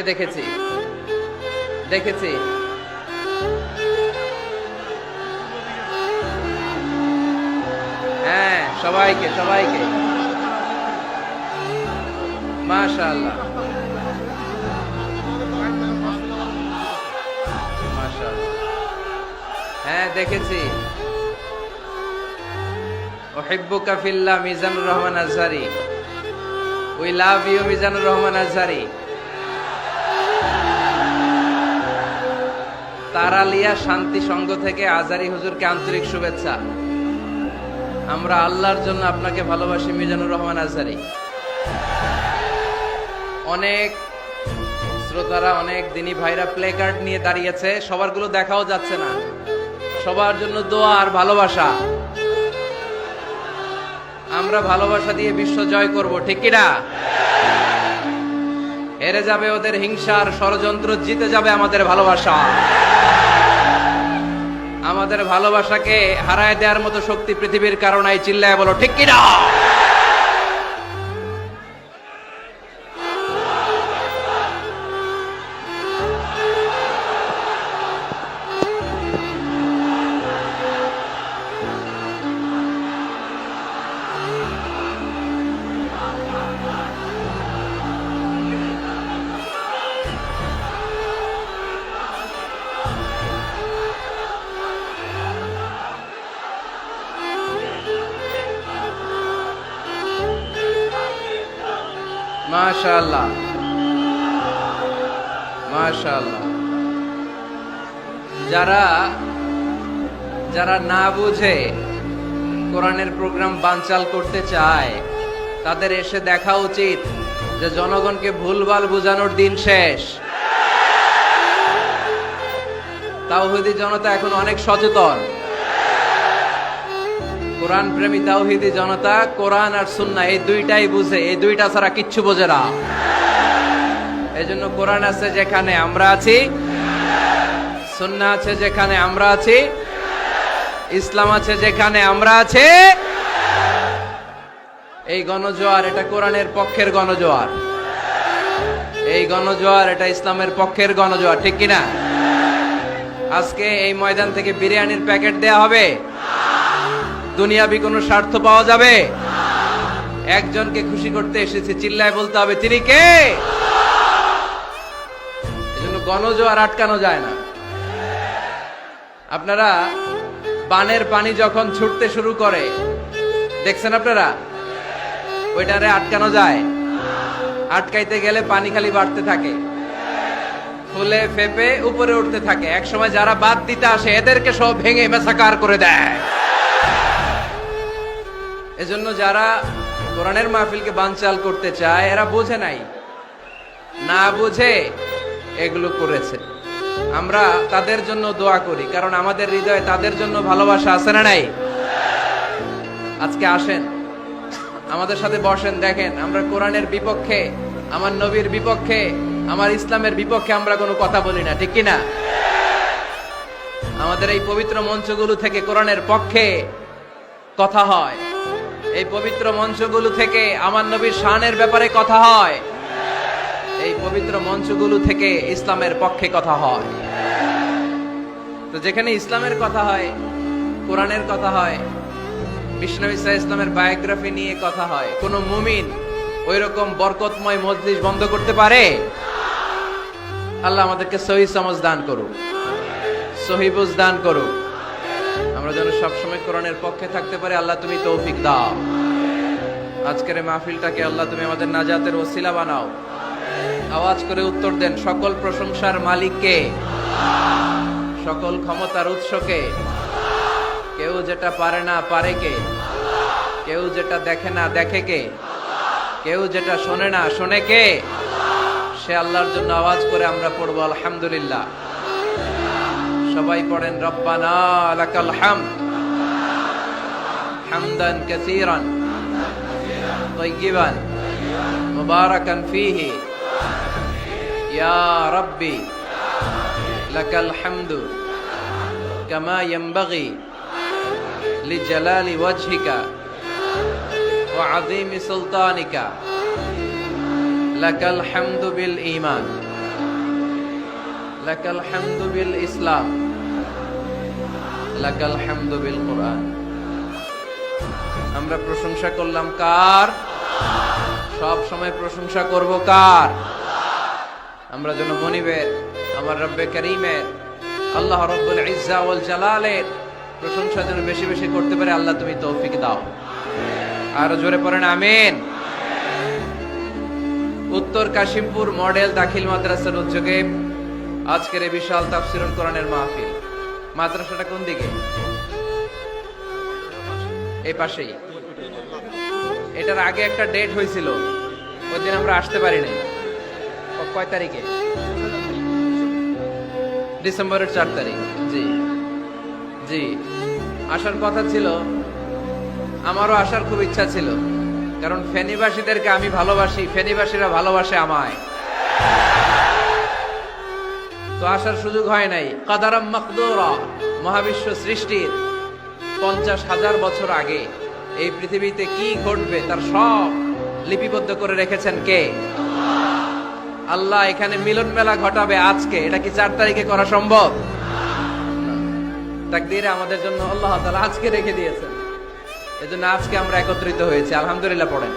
দেখেছি দেখেছি হ্যাঁ, সবাইকে সবাইকে মাশাআল্লাহ মাশাআল্লাহ। হ্যাঁ দেখেছি। উহিব্বুকা ফিল্লাহ, Mizanur Rahman Azhari. We love you, Mizanur Rahman Azhari. Taralia Shanti Sangha থেকে আজহারি হুজুরকে আন্তরিক শুভেচ্ছা। আমরা আল্লাহর জন্য আপনাকে ভালোবাসি মিজানুর রহমান আজহারি। অনেক শ্রোতারা, অনেক দিনী ভাইরা প্লে কার্ড নিয়ে দাঁড়িয়েছে, সবারগুলো দেখাও যাচ্ছে না। সবার জন্য দোয়া আর ভালোবাসা। আমরা ভালোবাসা দিয়ে বিশ্ব জয় করব, ঠিক কিনা? হেরে যাবে ওদের হিংসার ষড়যন্ত্র, জিতে যাবে আমাদের ভালোবাসা। আমাদের ভালোবাসাকে হারায় দেওয়ার মতো শক্তি পৃথিবীর কারণে, চিল্লায় বলো ঠিক কিনা? মাশাআল্লাহ মাশাআল্লাহ। যারা যারা না বুঝে কোরআনের প্রোগ্রাম বানচাল করতে চায়, তাদের এসে দেখা উচিত যে জনগণকে ভুলভাল বোঝানোর দিন শেষ। তাওহীদি জনতা এখন অনেক সচেতন। কোরআন প্রেমী তাওহীদি জনতা কোরআন আর সুন্নাহ এই দুইটাই বুঝে, এই দুইটা ছাড়া কিচ্ছু বোঝে না। এজন্য কোরআন আছে যেখানে আমরা আছি, সুন্নাহ আছে যেখানে আমরা আছি, ইসলাম আছে যেখানে আমরা আছি। এই গণজোয়ার, এটা কোরআনের পক্ষের গণজোয়ার। এই গণজোয়ার, এটা ইসলামের পক্ষের গণজোয়ার, ঠিক কিনা? আজকে এই ময়দান থেকে বিরিয়ানির প্যাকেট দেয়া হবে? দুনিয়াবি কোনো স্বার্থ পাওয়া যাবে? একজনকে খুশি করতে এসেছি, চিল্লায় বলতে হবে তিনি কে। এজন্য গণজোয়ার আটকানো যায় না। আপনারা বানের পানি যখন ছুটতে শুরু করে, দেখছেন আপনারা? ওইটারে আটকানো যায়? আটকাইতে গেলে পানি খালি বাড়তে থাকে, ফুলে ফেপে উপরে উঠতে থাকে। এক সময় যারা বাদ দিতে আসে এদেরকে সব ভেঙে মেসাকার করে দেয়। এজন্য যারা কোরআনের মাহফিলকে বানচাল করতে চায়, এরা বোঝে নাই, না বুঝে এগুলো করেছে। আমরা তাদের জন্য দোয়া করি, কারণ আমাদের হৃদয়ে তাদের জন্য ভালোবাসা আছে না নাই? আজকে আসেন, আমাদের সাথে বসেন, দেখেন আমরা কোরআনের বিপক্ষে, আমার নবীর বিপক্ষে, আমার ইসলামের বিপক্ষে আমরা কোনো কথা বলি না, ঠিক কিনা? আমাদের এই পবিত্র মঞ্চগুলো থেকে কোরআনের পক্ষে কথা হয়। এই পবিত্র মঞ্চগুলো থেকে আমার নবীর শানের ব্যাপারে কথা হয়। এই পবিত্র মঞ্চগুলো থেকে ইসলামের পক্ষে কথা হয়। তো যেখানে ইসলামের কথা হয়, কোরআনের কথা হয়, বিষ্ণু ইসা ইসলামের বায়োগ্রাফি নিয়ে কথা হয়, কোন মুমিন ওই রকম বরকতময় মজলিস বন্ধ করতে পারে? আল্লাহ আমাদেরকে সহি সমঝ দান করুক, সহি বুঝ দান করুক। আমরা যেন সবসময় কোরআনের পক্ষে থাকতে পারি। আল্লাহ তুমি তৌফিক দাও। আজকের এই মাহফিলটাকে আল্লাহ তুমি আমাদের নাজাতের ওসিলা বানাও। আওয়াজ করে উত্তর দেন, সকল প্রশংসার মালিককে, সকল ক্ষমতার উৎসকে। কেউ যেটা পারে না পারে কে, কেউ যেটা দেখে না দেখে কে, কেউ যেটা শোনে না শোনে কে? সে আল্লাহর জন্য আওয়াজ করে আমরা পড়বো আলহামদুলিল্লাহ। সবাই পড়েন, রব্বানা লাকাল হামদ হামদান কাসীরান তাইয়িবান মুবারাকান ফীহি ইয়া রাব্বি লাকাল হামদু কামা ইয়ানবাগি লিজালালি ওয়াজহিকা ওয়া আযীমি সুলতানিকা লাকাল হামদু বিল ঈমান লাকাল হামদু বিল ইসলাম, লাকাল হামদু বিল কুরআন। আমরা প্রশংসা করলাম কার? সব সময় প্রশংসা করব কার? আমরা যেন মনিবের, আমার রব্বে করিমের, আল্লাহ রব্বুল ইজ্জা ওয়াল জালালের প্রশংসা যেন বেশি বেশি করতে পারে। আল্লাহ তুমি তৌফিক দাও। আর জোরে পড়েন আমিন। উত্তর কাশিমপুর মডেল দাখিল মাদ্রাসার উদ্যোগে আজকের এই বিশাল তাফসীরুল কোরআনের মাহফিল। মাদ্রাসাটা কোন দিকে? এই পাশেই। এটার আগে একটা ডেট হয়েছিল, ওই দিন আমরা আসতে পারি নাই। কয় তারিখে? ডিসেম্বরের 4 তারিখ। জি জি, আসার কথা ছিল, আমারও আসার খুব ইচ্ছা ছিল, কারণ ফেনীবাসীদেরকে আমি ভালোবাসি, ফেনীবাসীরা ভালোবাসে আমায়। তো আসার সুযোগ হয় নাই। কাদারাম মাকদুরা, মহাবিশ্ব সৃষ্টির 50,000 বছর আগে এই পৃথিবীতে কি ঘটবে তার সব লিপিবদ্ধ করে রেখেছেন কে? আল্লাহ এখানে মিলন মেলা ঘটাবে আজকে। এটা কি 4 তারিখে করা সম্ভব? তাকদীরে আমাদের জন্য আল্লাহ তাআলা আজকে রেখে দিয়েছেন। এজন্য আজকে আমরা একত্রিত হয়েছি। আলহামদুলিল্লাহ পড়েন।